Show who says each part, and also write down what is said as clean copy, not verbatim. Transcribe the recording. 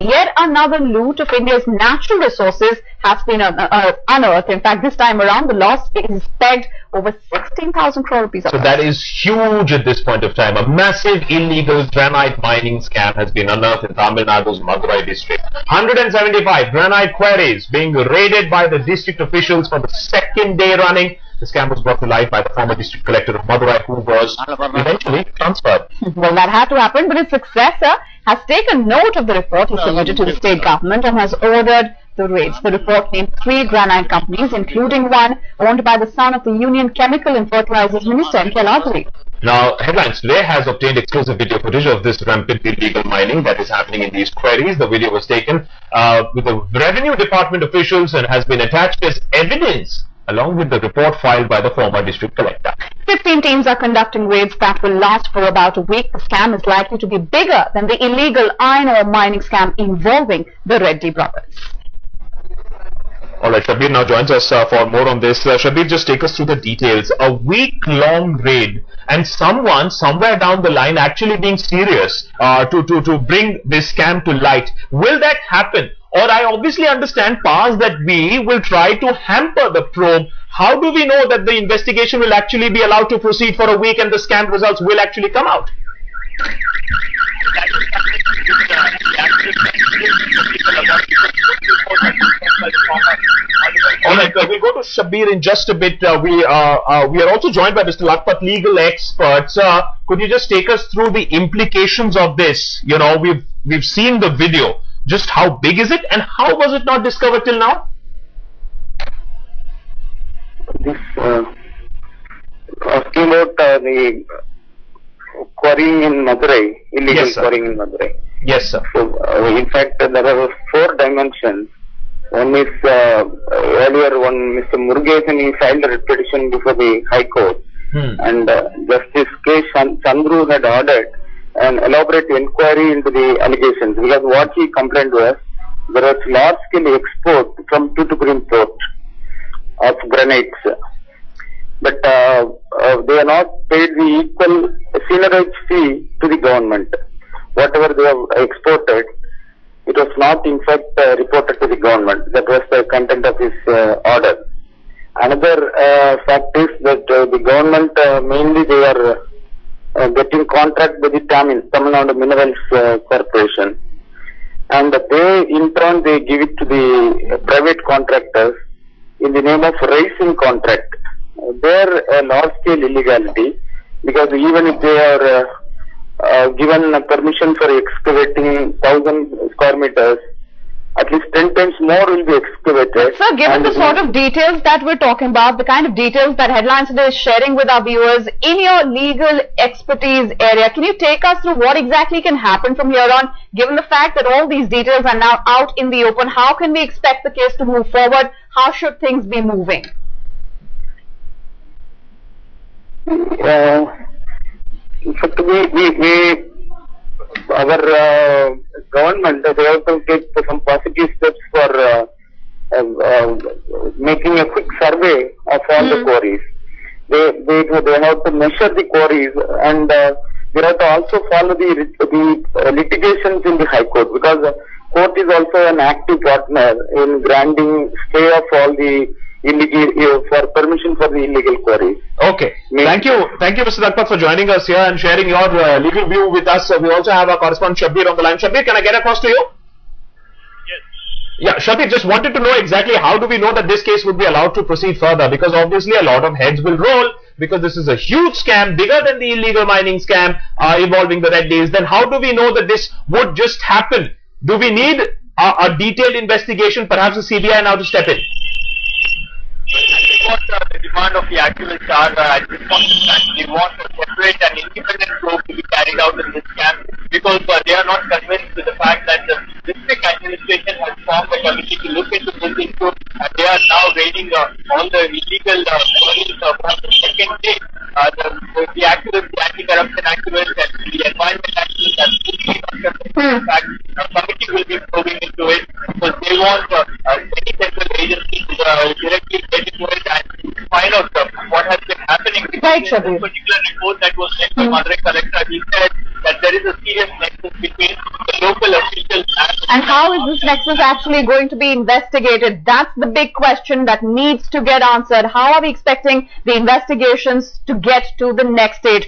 Speaker 1: Yet another loot of India's natural resources has been unearthed. In fact, this time around, the loss is pegged over 16,000 crore rupees.
Speaker 2: So that is huge at this point of time. A massive illegal granite mining scam has been unearthed in Tamil Nadu's Madurai district. 175 granite quarries being raided by the district officials for the second day running. The scam was brought to light by the former district collector of Madurai, who was eventually transferred.
Speaker 1: Well, that had to happen, but his successor has taken note of the report he submitted to the state government and has ordered the raids. The report named 3 granite companies, including one owned by the son of the Union Chemical and Fertilizers Minister, Melur.
Speaker 2: Now, Headlines Today has obtained exclusive video footage of this rampant illegal mining that is happening in these quarries. The video was taken with the Revenue Department officials and has been attached as evidence along with the report filed by the former district collector.
Speaker 1: 15 teams are conducting raids that will last for about a week. The scam is likely to be bigger than the illegal iron ore mining scam involving the Reddy brothers.
Speaker 2: Alright, Shabir now joins us for more on this. Shabir, just take us through the details. A week-long raid and someone somewhere down the line actually being serious to bring this scam to light. Will that happen? Or I obviously understand powers that we will try to hamper the probe. How do we know that the investigation will actually be allowed to proceed for a week and the scam results will actually come out? Alright, we'll go to Shabir in just a bit. We are also joined by Mr. Lakpat, legal experts. Could you just take us through the implications of this? You know, we've seen the video. Just how big is it and how was it not discovered till now?
Speaker 3: This asking about the quarrying in Madurai, illegal
Speaker 2: Yes, sir.
Speaker 3: quarrying in Madurai.
Speaker 2: Yes, sir.
Speaker 3: So, in fact, there are 4 dimensions. One is earlier one, Mr. Murugesan, he filed a petition before the High Court, and Justice K. Chandru had ordered an elaborate inquiry into the allegations, because what he complained was there was large-scale export from Tuticorin port of granites, but they are not paid the equal seigniorage fee to the government. Whatever they have exported, it was not in fact reported to the government. That was the content of his order. Another fact is that the government mainly they are getting contract with the Tamil Nadu Minerals Corporation, and they in turn they give it to the private contractors in the name of raising contract. They're a large scale illegality, because even if they are given permission for excavating 1,000 square meters, at least 10 times more will be excavated.
Speaker 1: Sir, given the sort of details that we're talking about, the kind of details that Headlines Today is sharing with our viewers, in your legal expertise area, can you take us through what exactly can happen from here on? Given the fact that all these details are now out in the open, how can we expect the case to move forward? How should things be moving?
Speaker 3: In fact, our government, they have to take some positive steps for making a quick survey of all the quarries. They have to measure the quarries, and they have to also follow the litigations in the High Court, because the court is also an active partner in granting stay of all the illegal for permission for the illegal quarries.
Speaker 2: Okay. Thank you, Mr. Lakpat, for joining us here and sharing your legal view with us. We also have our correspondent Shabir on the line. Shabir, can I get across to you?
Speaker 4: Yes.
Speaker 2: Yeah, Shabir, just wanted to know exactly how do we know that this case would be allowed to proceed further, because obviously a lot of heads will roll, because this is a huge scam, bigger than the illegal mining scam involving the Reddies. Then how do we know that this would just happen? Do we need a detailed investigation, perhaps a CBI now to step in?
Speaker 4: What the demand of the activists are at this point in time, they want a separate and independent probe to be carried out in this camp, because they are not convinced with the fact that the district administration has formed a committee to look into this issue, and they are now raiding all the illegal quarries from the second day. The activists, the anti-corruption activists, and the environment activists have simply not convinced with the fact a committee will be probing into it, because they want any central agency to directly get into it and find out what has been happening.
Speaker 1: Right,
Speaker 4: in this particular report that was sent by Madurai collector, he said that there is a serious nexus between the local officials and the
Speaker 1: And how is this nexus actually going to be investigated? That's the big question that needs to get answered. How are we expecting the investigations to get to the next stage?